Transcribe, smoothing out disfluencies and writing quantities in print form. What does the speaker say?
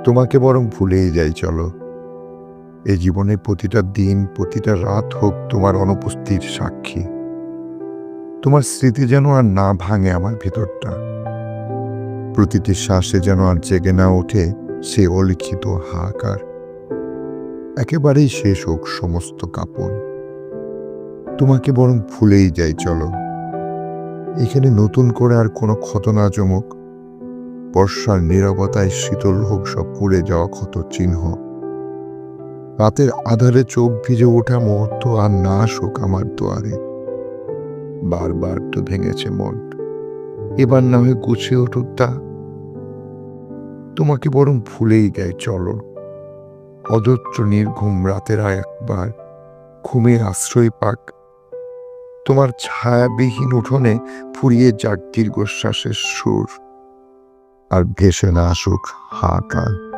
তোমাকে বরং ভুলেই যাই চলো। এই জীবনের প্রতিটা দিন, প্রতিটা রাত হোক তোমার অনুপস্থিতির সাক্ষী। তোমার স্মৃতি যেন আর না ভাঙে আমার ভেতরটা। প্রতিটি শ্বাসে যেন আর জেগে না ওঠে সে অলিখিত হাহাকার। একেবারেই শেষ হোক সমস্ত কাঁপন। তোমাকে বরং ভুলেই যাই চলো। এখানে নতুন করে আর কোনো ক্ষত না জমুক। বর্ষার নীরবতায় শীতল হোক সব পুড়ে যাওয়া ক্ষত চিহ্ন। রাতের আঁধারে চোখ ভিজে ওঠা মুহূর্ত আর না আসুক আমার দুয়ারে। বারবার তো ভেঙেছে মন, এবার না হয়ে গুছিয়ে উঠুক তা। তোমাকে বরং ভুলেই যাই চলো। অজস্র নির্ঘুম রাতেরা একবার ঘুমের আশ্রয় পাক। তোমার ছায়াবিহীন উঠোনে ফুরিয়ে যাক দীর্ঘশ্বাসের সুর, আর ভেসে না আসুক হাহাকার।